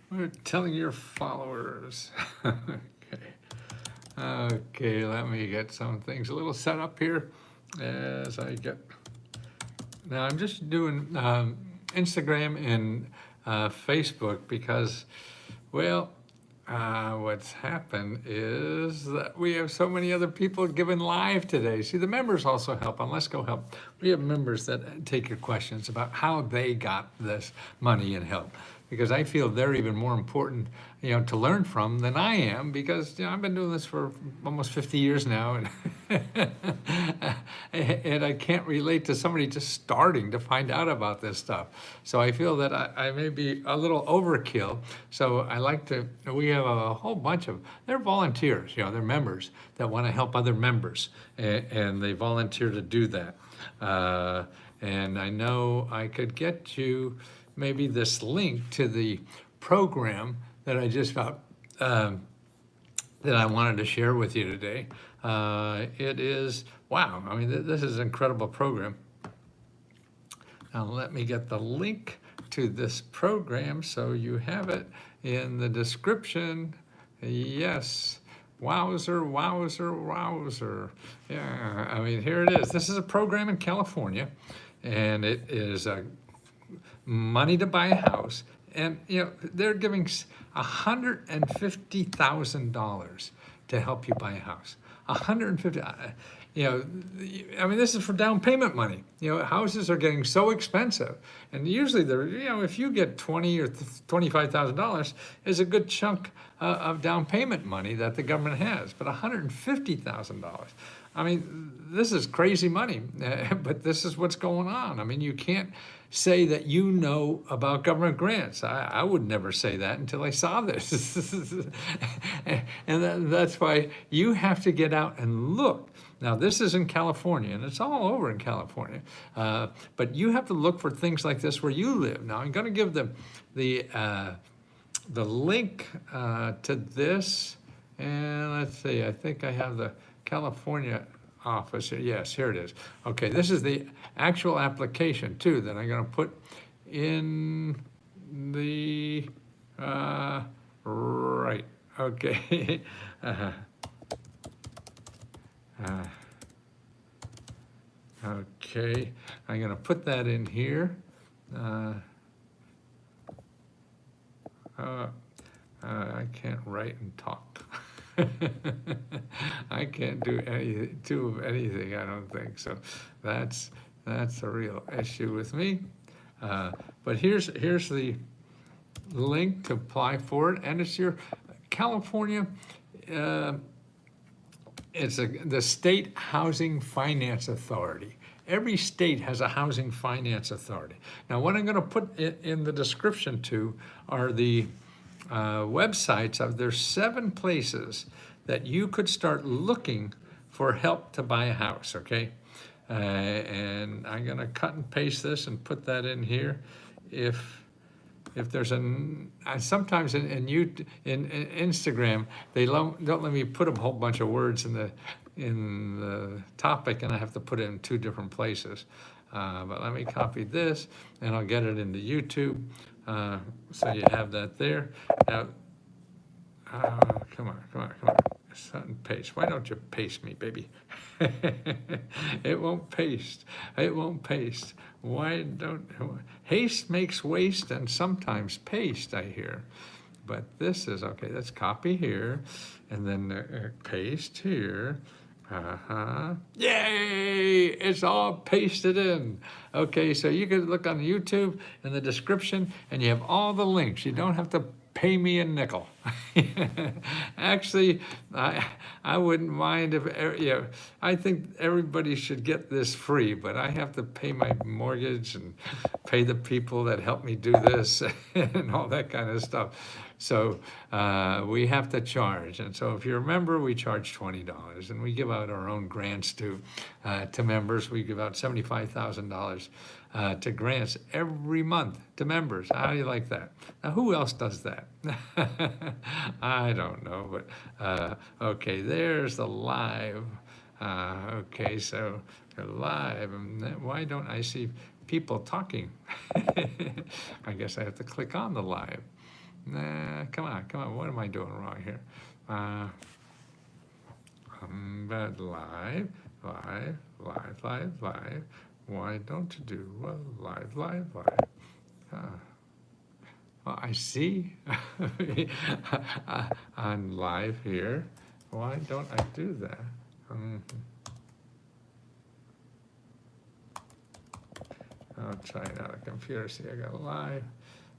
We're telling your followers. Okay. Okay, let me get some things a little set up here as I get. Now I'm just doing Instagram and Facebook because, well, what's happened is that we have so many other people giving live today. See, the members also help on Let's Go Help. We have members that take your questions about how they got this money and help, because I feel they're even more important, to learn from than I am, because I've been doing this for almost 50 years now, and and I can't relate to somebody just starting to find out about this stuff. So I feel that I may be a little overkill. So I like to. We have a whole bunch of. They're volunteers. They're members that want to help other members, and they volunteer to do that. And I know I could get you maybe this link to the program that I just found, that I wanted to share with you today. It is, wow, I mean, this is an incredible program. Now let me get the link to this program so you have it in the description. Yes. Wowzer, wowzer, wowzer. Yeah, I mean, here it is. This is a program in California, and it is money to buy a house. And, they're giving $150,000 to help you buy a house. 150, I mean, this is for down payment money. Houses are getting so expensive, and usually they're, if you get $20,000 or $25,000 is a good chunk of down payment money that the government has. But $150,000, I mean, this is crazy money, but this is what's going on. I mean, you can't say that you know about government grants. I would never say that until I saw this. And that's why you have to get out and look. Now, this is in California, and it's all over in California. But you have to look for things like this where you live. Now, I'm going to give the link to this. And let's see, I think I have the California office. Yes, here it is. Okay, this is the actual application too that I'm going to put in the right. Okay. Okay, I'm going to put that in here. I can't write and talk. I can't do anything, I don't think. So that's a real issue with me. But here's the link to apply for it, and it's your California. It's the State Housing Finance Authority. Every state has a housing finance authority. Now, what I'm going to put in the description too are the websites of there's 7 places that you could start looking for help to buy a house, okay? And I'm gonna cut and paste this and put that in here. If there's sometimes in Instagram, they don't let me put a whole bunch of words in the topic, and I have to put it in 2 different places. But let me copy this, and I'll get it into YouTube. So you have that there. Now, come on. Something paste. Why don't you paste me, baby? It won't paste. Why don't, haste makes waste and sometimes paste, I hear. But this is, okay, let's copy here and then paste here. Yay! It's all pasted in. Okay, so you can look on YouTube in the description, and you have all the links. You don't have to pay me a nickel. Actually, I wouldn't mind if, I think everybody should get this free, but I have to pay my mortgage and pay the people that help me do this and all that kind of stuff. So we have to charge. And so if you're a member, we charge $20, and we give out our own grants to members. We give out $75,000 to grants every month to members. How do you like that? Now, who else does that? I don't know, but okay, there's the live. Okay, so live. Why don't I see people talking? I guess I have to click on the live. Nah, come on, what am I doing wrong here? But live. Why don't you do live? Well, I see on live here. Why don't I do that? I'll try another computer. See, I got live.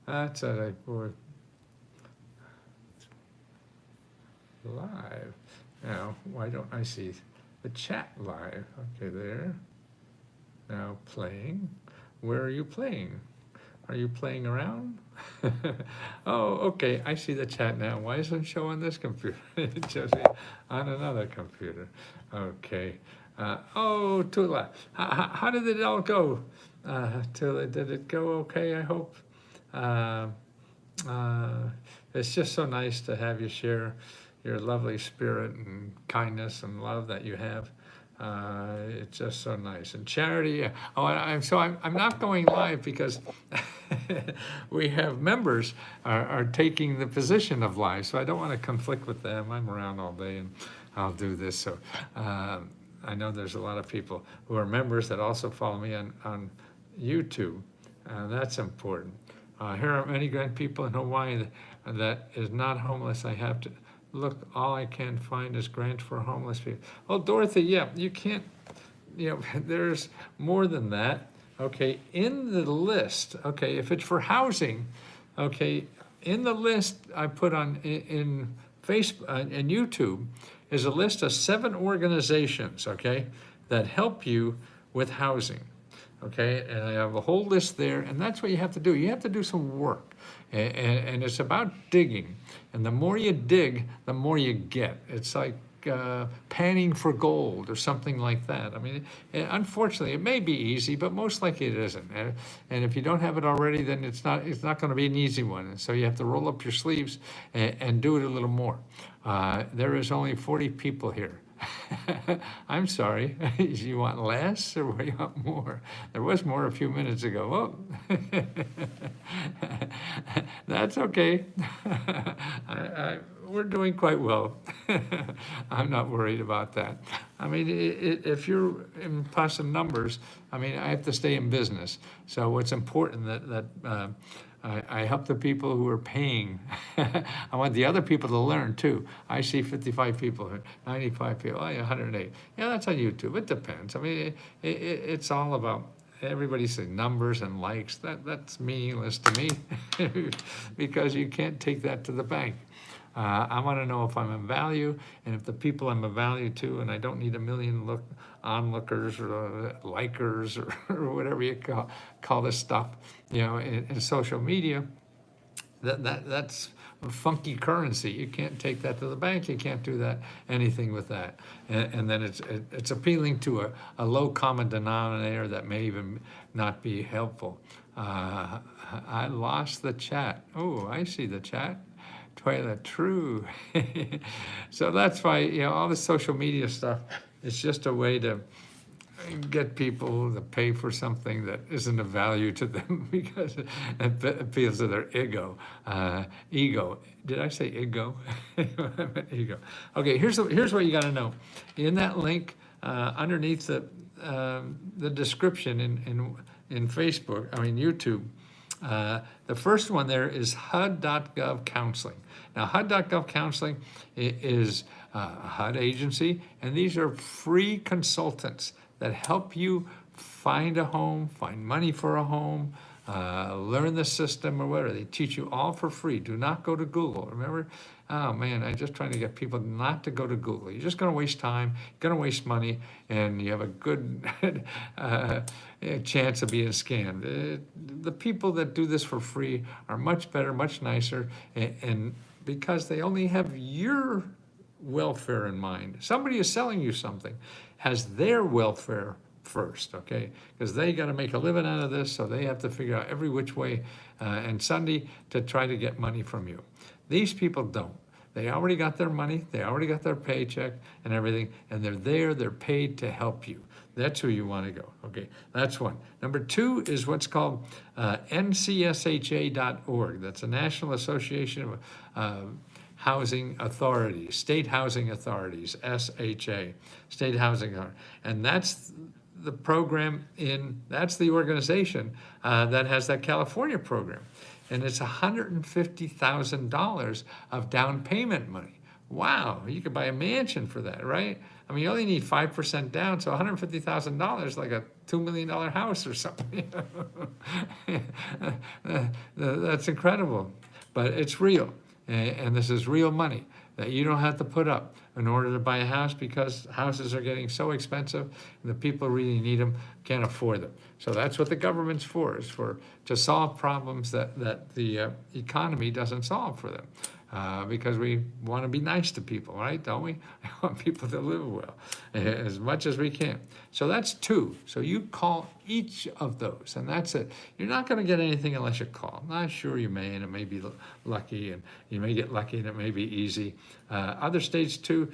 That's it, boy. Live. Now, why don't I see the chat live? Okay, there. Now playing. Where are you playing? Are you playing around? Oh, okay, I see the chat now. Why isn't it showing on this computer? It shows me on another computer. Okay. Oh, Tula, how did it all go? Tula, did it go okay, I hope? It's just so nice to have you share your lovely spirit and kindness and love that you have. It's just so nice. And Charity, I'm not going live because we have members are taking the position of live, so I don't want to conflict with them. I'm around all day and I'll do this. So I know there's a lot of people who are members that also follow me on YouTube. That's important. Here are many great people in Hawaii that is not homeless. I have to look, all I can find is grants for homeless people. Well, Dorothy, yeah, you can't, there's more than that. Okay, in the list, okay, if it's for housing, okay, in the list I put on in Facebook and YouTube is a list of 7 organizations, okay, that help you with housing. Okay, and I have a whole list there, and that's what you have to do. You have to do some work, and it's about digging. And the more you dig, the more you get. It's like panning for gold or something like that. I mean, unfortunately, it may be easy, but most likely it isn't. And if you don't have it already, then it's not going to be an easy one. And so you have to roll up your sleeves and do it a little more. There is only 40 people here. I'm sorry, you want less or you want more? There was more a few minutes ago. Oh, that's okay. We're doing quite well. I'm not worried about that. I mean, if you're in plus some numbers, I mean, I have to stay in business. So what's important that I help the people who are paying. I want the other people to learn too. I see 55 people, 95 people, 108. Yeah, that's on YouTube. It depends. I mean, it's all about, everybody saying numbers and likes. That's meaningless to me because you can't take that to the bank. I want to know if I'm of value, and if the people I'm of value to, and I don't need a million onlookers or likers or whatever you call this stuff, in social media. That's funky currency. You can't take that to the bank. You can't do anything with that. And then it's appealing to a low common denominator that may even not be helpful. I lost the chat. Oh, I see the chat. Toilet, true. So that's why, all the social media stuff is just a way to get people to pay for something that isn't of value to them because it appeals to their ego. Ego. Did I say ego? I meant ego. Okay, here's what you got to know. In that link, underneath the description in Facebook, YouTube, the first one there is HUD.gov counseling. Now, HUD.gov counseling is a HUD agency, and these are free consultants that help you find a home, find money for a home, learn the system or whatever. They teach you all for free. Do not go to Google. Remember? Oh man, I'm just trying to get people not to go to Google. You're just going to waste time, you're going to waste money, and you have a good chance of being scammed. The people that do this for free are much better, much nicer, and because they only have your welfare in mind. Somebody is selling you something, has their welfare first, okay? Because they got to make a living out of this, so they have to figure out every which way and Sunday to try to get money from you. These people don't. They already got their money, they already got their paycheck and everything, and they're paid to help you. That's who you want to go. Okay, that's one. Number two is what's called ncsha.org. That's the National Association of Housing Authorities, State Housing Authorities, SHA, State Housing Authority. And that's the program that's the organization that has that California program. And it's $150,000 of down payment money. Wow, you could buy a mansion for that, right? I mean, you only need 5% down, so $150,000, like a $2 million house or something. That's incredible, but it's real, and this is real money that you don't have to put up in order to buy a house, because houses are getting so expensive, and the people really need them can't afford them. So that's what the government's for, is to solve problems that the economy doesn't solve for them. Because we want to be nice to people, right? Don't we? I want people to live well as much as we can. So that's two. So you call each of those, and that's it. You're not going to get anything unless you call. Not sure you may, and it may be lucky, and you may get lucky, and it may be easy. Other states too.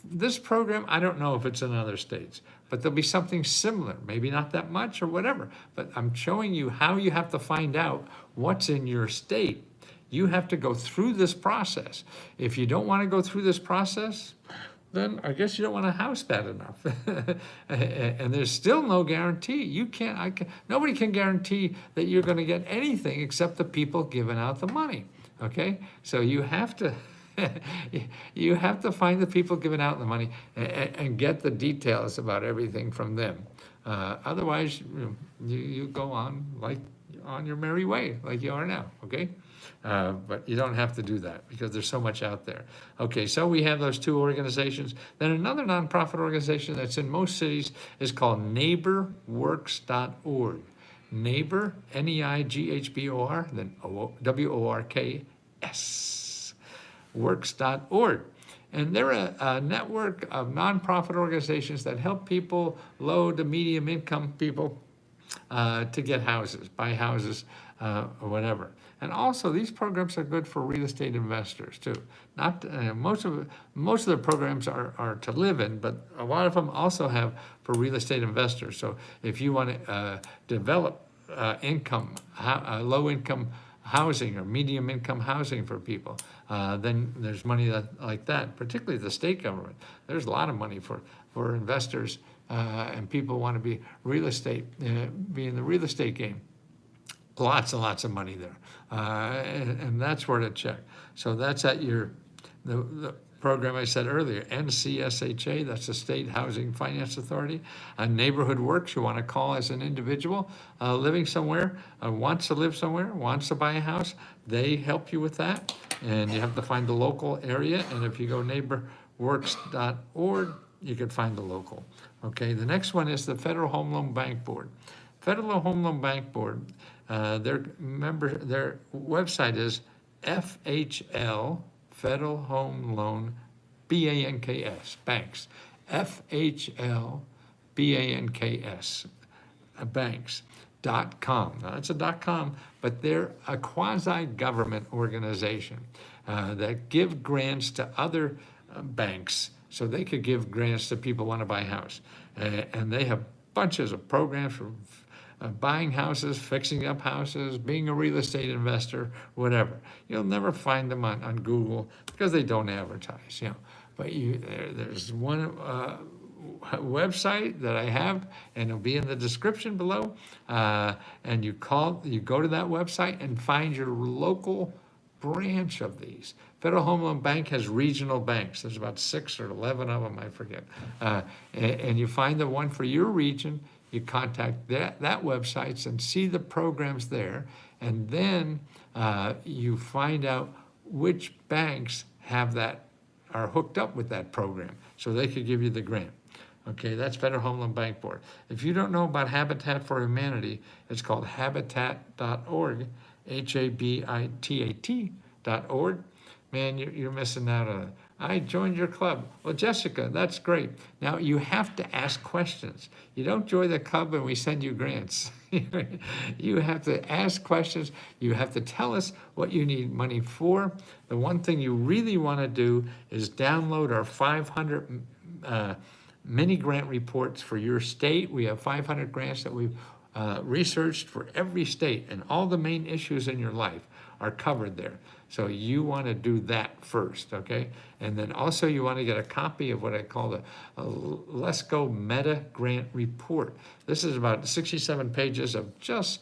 This program, I don't know if it's in other states, but there'll be something similar. Maybe not that much or whatever. But I'm showing you how you have to find out what's in your state. You have to go through this process. If you don't want to go through this process, then I guess you don't want a house bad enough. And there's still no guarantee. Nobody can guarantee that you're going to get anything except the people giving out the money. Okay? So you have to you have to find the people giving out the money and get the details about everything from them. Otherwise, you go on like on your merry way, like you are now. Okay? But you don't have to do that because there's so much out there. Okay, so we have those two organizations. Then another nonprofit organization that's in most cities is called neighborworks.org. Neighbor, N-E-I-G-H-B-O-R, then W-O-R-K-S, works.org. And they're a network of nonprofit organizations that help people, low to medium income people, to get houses, buy houses, or whatever. And also, these programs are good for real estate investors too. Not most of the programs are to live in, but a lot of them also have for real estate investors. So if you want to develop low income housing or medium income housing for people, then there's money like that. Particularly the state government, there's a lot of money for investors and people want to be real estate, be in the real estate game. Lots and lots of money there, and that's where to check. So that's at the program I said earlier, NCSHA, that's the State Housing Finance Authority. Neighborhood Works, you want to call as an individual living somewhere, wants to live somewhere, wants to buy a house. They help you with that, and you have to find the local area. And if you go neighborworks.org, you can find the local. Okay, the next one is the Federal Home Loan Bank Board. Federal Home Loan Bank Board, their website is FHL, Federal Home Loan, BANKS, banks, FHL, BANKS, banks.com. Now that's a .com, but they're a quasi-government organization that give grants to other banks, so they could give grants to people who want to buy a house. And they have bunches of programs for buying houses, fixing up houses, being a real estate investor, whatever. You'll never find them on Google because they don't advertise, But there's one website that I have, and it'll be in the description below. And you go to that website and find your local branch of these. Federal Home Loan Bank has regional banks. There's about 6 or 11 of them, I forget. And you find the one for your region. You contact that websites and see the programs there, and then you find out which banks are hooked up with that program, so they could give you the grant. Okay, that's Federal Home Loan Bank Board. If you don't know about Habitat for Humanity, it's called habitat.org, HABITAT.org. Man, you're missing out on it. I joined your club. Well, Jessica, that's great. Now, you have to ask questions. You don't join the club and we send you grants. You have to ask questions. You have to tell us what you need money for. The one thing you really want to do is download our 500 mini grant reports for your state. We have 500 grants that we've researched for every state, and all the main issues in your life are covered there. So you want to do that first, okay? And then also you want to get a copy of what I call the LESCO Meta Grant Report. This is about 67 pages of just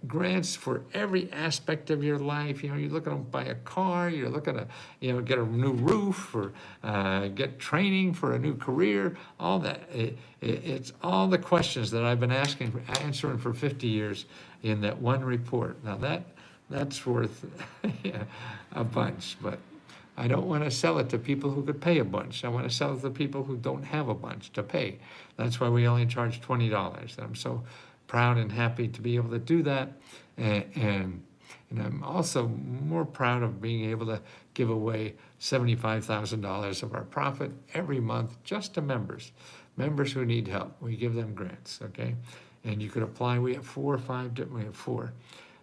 grants for every aspect of your life. You know, you're looking to buy a car, you're looking to, you know, get a new roof, or get training for a new career, all that. It's all the questions that I've been answering for 50 years in that one report. Now that's worth a bunch, but I don't want to sell it to people who could pay a bunch. I want to sell it to people who don't have a bunch to pay. That's why we only charge $20. I'm so proud and happy to be able to do that. And I'm also more proud of being able to give away $75,000 of our profit every month just to members who need help. We give them grants, okay? And you could apply. We have 4 or 5, we have 4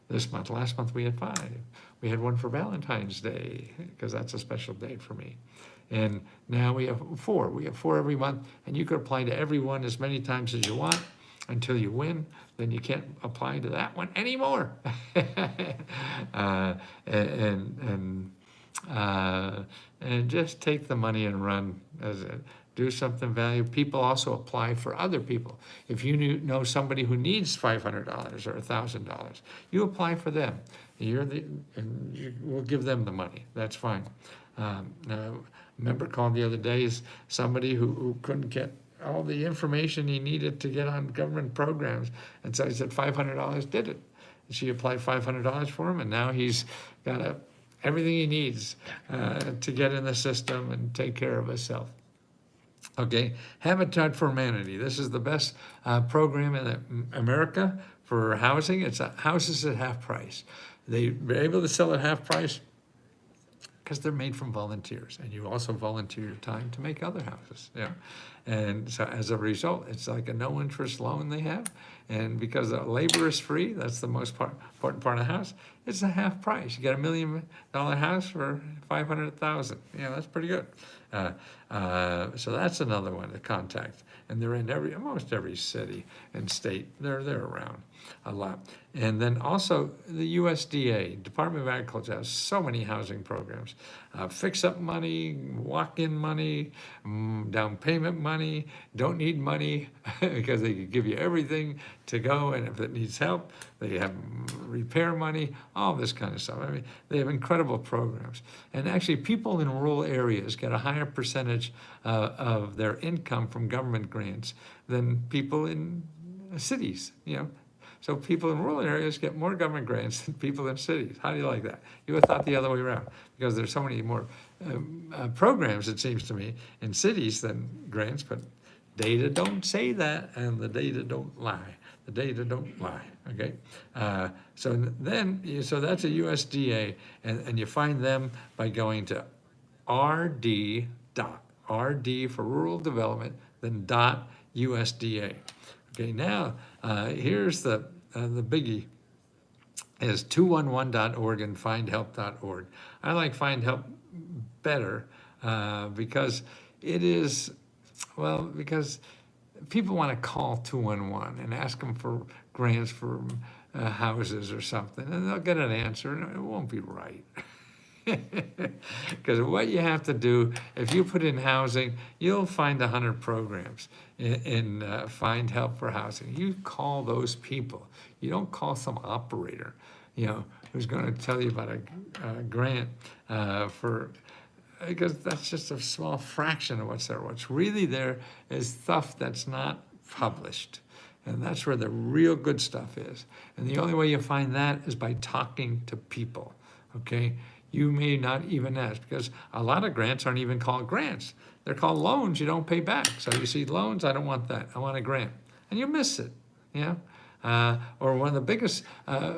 this month. Last month we had 5. We had one for Valentine's Day, because that's a special day for me. And now we have 4. We have 4 every month, and you could apply to every one as many times as you want until you win. Then you can't apply to that one anymore. And just take the money and run as a, do something valuable. People also apply for other people. If you know somebody who needs $500 or $1,000, you apply for them. We'll give them the money. That's fine. A member called the other day, is somebody who couldn't get all the information he needed to get on government programs. And so I said $500 did it. And she applied $500 for him, and now he's got everything he needs to get in the system and take care of himself. Okay, Habitat for Humanity. This is the best program in America for housing. It's houses at half price. They're able to sell at half price because they're made from volunteers, and you also volunteer your time to make other houses. Yeah, and so as a result, it's like a no-interest loan they have, and because the labor is free, that's the most important part of the house. It's a half price. You get $1 million house for $500,000. Yeah, that's pretty good. So that's another one to contact, and they're in almost every city and state. They're around a lot. And then also the USDA, Department of Agriculture, has so many housing programs. Fix-up money, walk-in money, down payment money, don't need money because they can give you everything to go, and if it needs help, they have repair money, all this kind of stuff. I mean, they have incredible programs. And actually, people in rural areas get a higher percentage of their income from government grants than people in cities, you know. So people in rural areas get more government grants than people in cities. How do you like that? You would have thought the other way around, because there's so many more programs, it seems to me, in cities than grants, but data don't say that, and the data don't lie. The data don't lie, okay? So that's a USDA, and you find them by going to RD for rural development, then .USDA. Okay, now here's the biggie, is 211.org and findhelp.org. I like Find Help better because it is, well, because people want to call 211 and ask them for grants for houses or something, and they'll get an answer, and it won't be right. Because what you have to do, if you put in housing, you'll find 100 programs in Find Help for Housing. You call those people. You don't call some operator, you know, who's going to tell you about a grant because that's just a small fraction of what's there. What's really there is stuff that's not published. And that's where the real good stuff is. And the only way you find that is by talking to people, okay? You may not even ask, because a lot of grants aren't even called grants. They're called loans you don't pay back. So you see loans, I don't want that. I want a grant. And you miss it, yeah? Or one of the biggest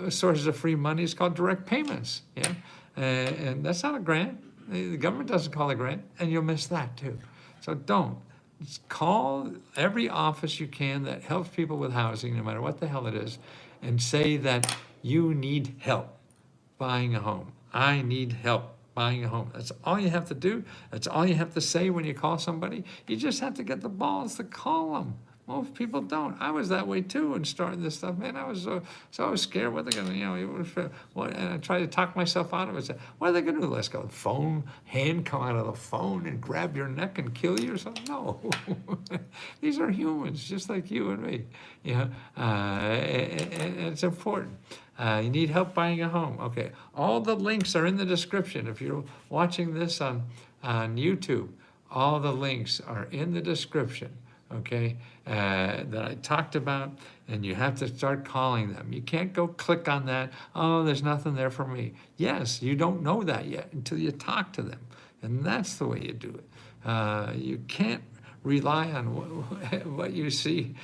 sources of free money is called direct payments, yeah? And that's not a grant. The government doesn't call it a grant, and you'll miss that too. So don't. Just call every office you can that helps people with housing, no matter what the hell it is, and say that you need help buying a home. I need help buying a home. That's all you have to do. That's all you have to say when you call somebody. You just have to get the balls to call them. Most people don't. I was that way too when starting this stuff. Man, I was so scared. What they're gonna, and I tried to talk myself out of it. Say, what are they gonna do? Let's go. Hand come out of the phone and grab your neck and kill you or something? No. These are humans, just like you and me. And it's important. You need help buying a home. Okay, all the links are in the description. If you're watching this on YouTube, all the links are in the description. Okay, that I talked about, and you have to start calling them. You can't go click on that. Oh, there's nothing there for me. Yes, you don't know that yet until you talk to them, and that's the way you do it. You can't rely on what you see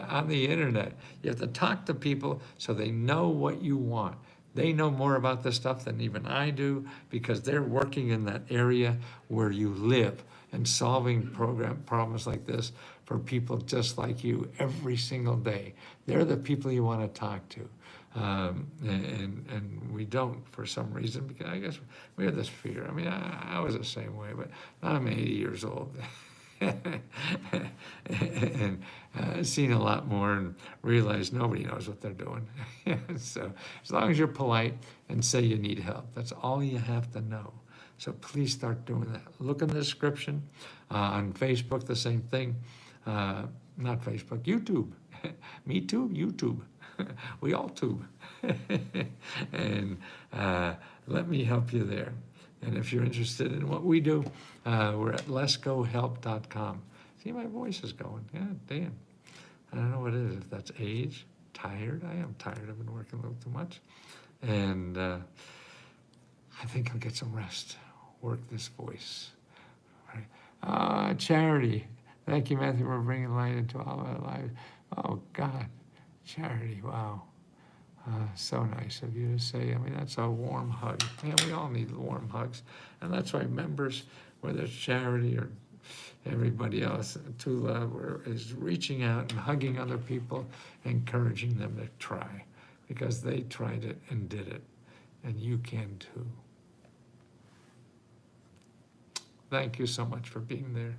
on the internet. You have to talk to people so they know what you want. They know more about this stuff than even I do because they're working in that area where you live and solving problems like this for people just like you every single day. They're the people you want to talk to. And we don't for some reason, because I guess we have this fear. I mean, I was the same way, but I'm 80 years old. and seen a lot more and realized nobody knows what they're doing. So as long as you're polite and say you need help, that's all you have to know. So please start doing that. Look in the description. On Facebook, the same thing. Not Facebook, YouTube. Me too, YouTube. We all tube. And let me help you there. And if you're interested in what we do, we're at letsgohelp.com. See, my voice is going. Yeah, damn. I don't know what it is, if that's age, tired. I am tired. I've been working a little too much. And I think I'll get some rest. Work this voice. Right. Charity. Thank you, Matthew, for bringing light into all our lives. Oh, God. Charity, wow. So nice of you to say. I mean, that's a warm hug. Man, we all need warm hugs. And that's why members, whether it's charity or everybody else, to love is reaching out and hugging other people, encouraging them to try. Because they tried it and did it. And you can too. Thank you so much for being there.